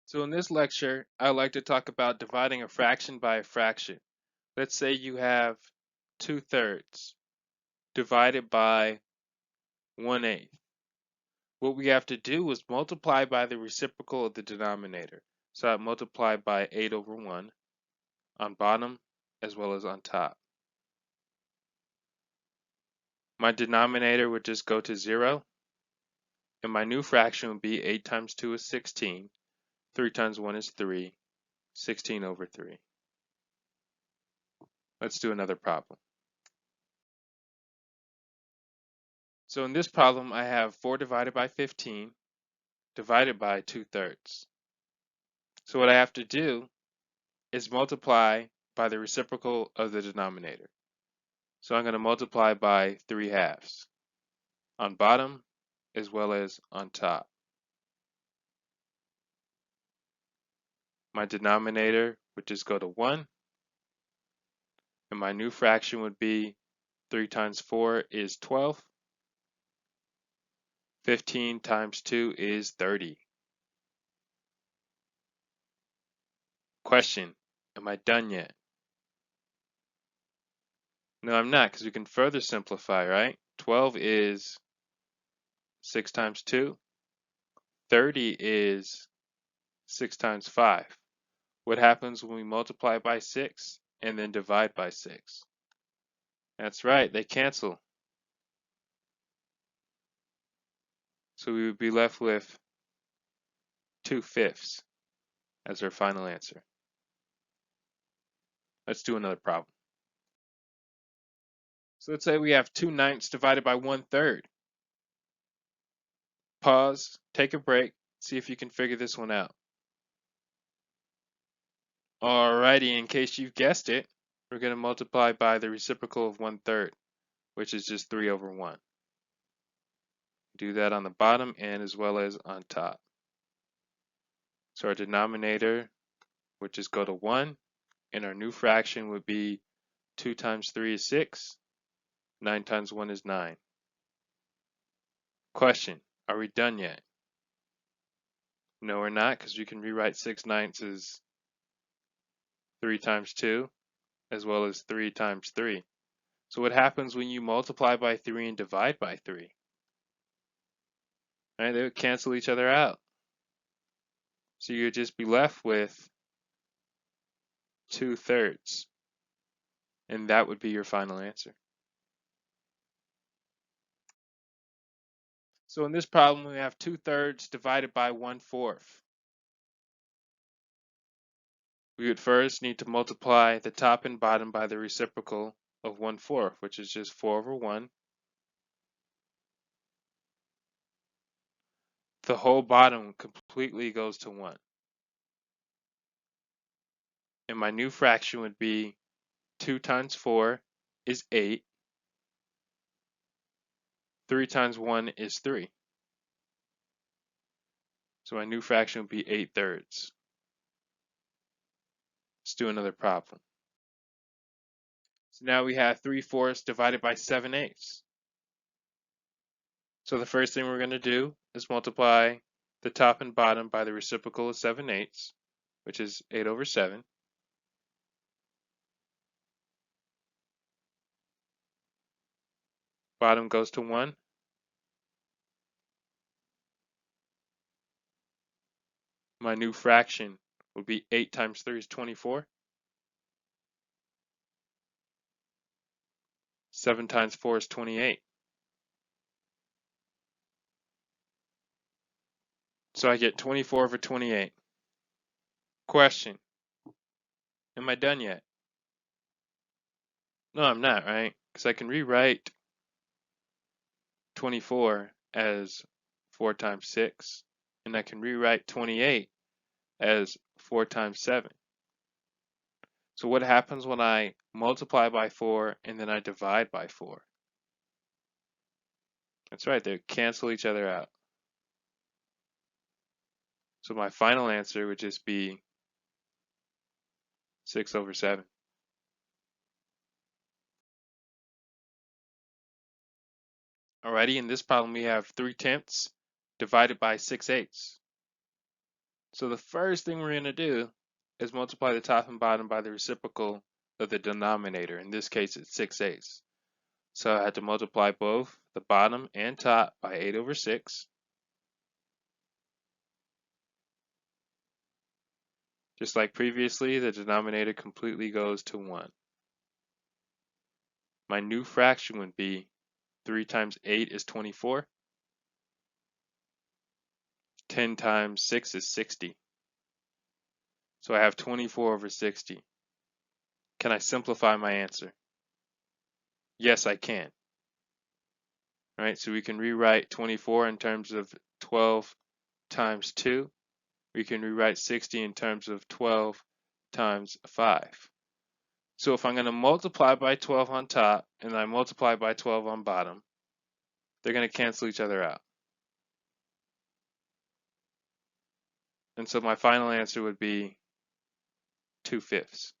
So in this lecture, I'd like to talk about dividing a fraction by a fraction. Let's say you have 2/3 divided by 1/8. What we have to do is multiply by the reciprocal of the denominator. So I multiply by 8/1 on bottom as well as on top. My denominator would just go to 0, and my new fraction would be 8 times 2 is 16, 3 times 1 is 3, 16/3. Let's do another problem. So in this problem, I have 4 divided by 15 divided by 2/3. So what I have to do is multiply by the reciprocal of the denominator. So I'm going to multiply by 3/2 on bottom as well as on top. My denominator would just go to 1, and my new fraction would be 3 times 4 is 12. 15 times 2 is 30. Question, am I done yet? No, I'm not, because we can further simplify, right? 12 is 6 times 2. 30 is 6 times 5. What happens when we multiply by 6 and then divide by 6? That's right, they cancel. So we would be left with 2/5 as our final answer. Let's do another problem. So let's say we have 2/9 divided by 1/3. Pause, take a break, see if you can figure this one out. Alrighty, in case you guessed it, we're going to multiply by the reciprocal of 1/3, which is just 3/1. Do that on the bottom and as well as on top. So our denominator would just go to 1, and our new fraction would be 2 times 3 is 6, 9 times 1 is 9. Question, are we done yet? No, we're not, because we can rewrite 6/9 as 3 times 2, as well as 3 times 3. So what happens when you multiply by 3 and divide by 3? Right, they would cancel each other out. So you'd just be left with 2/3, and that would be your final answer. So in this problem, we have 2/3 divided by 1/4. We would first need to multiply the top and bottom by the reciprocal of 1/4, which is just 4/1. The whole bottom completely goes to 1. And my new fraction would be 2 times 4 is 8. 3 times 1 is 3. So my new fraction would be 8/3. Let's do another problem. So now we have 3/4 divided by 7/8. So the first thing we're going to do is multiply the top and bottom by the reciprocal of 7/8, which is 8/7. Bottom goes to 1. My new fraction would be 8 times 3 is 24. 7 times 4 is 28. So I get 24/28. Question, am I done yet? No, I'm not, right? Because I can rewrite 24 as 4 times 6, and I can rewrite 28 as 4 times 7. So what happens when I multiply by 4 and then I divide by 4? That's right, they cancel each other out. So my final answer would just be 6/7. Alrighty, in this problem we have 3/10 divided by 6/8. So the first thing we're going to do is multiply the top and bottom by the reciprocal of the denominator. In this case, it's 6/8. So I had to multiply both the bottom and top by 8/6. Just like previously, the denominator completely goes to 1. My new fraction would be 3 times 8 is 24. 10 times 6 is 60. So I have 24/60. Can I simplify my answer? Yes, I can. All right, so we can rewrite 24 in terms of 12 times 2. We can rewrite 60 in terms of 12 times 5. So if I'm going to multiply by 12 on top and I multiply by 12 on bottom, they're going to cancel each other out. And so my final answer would be 2/5.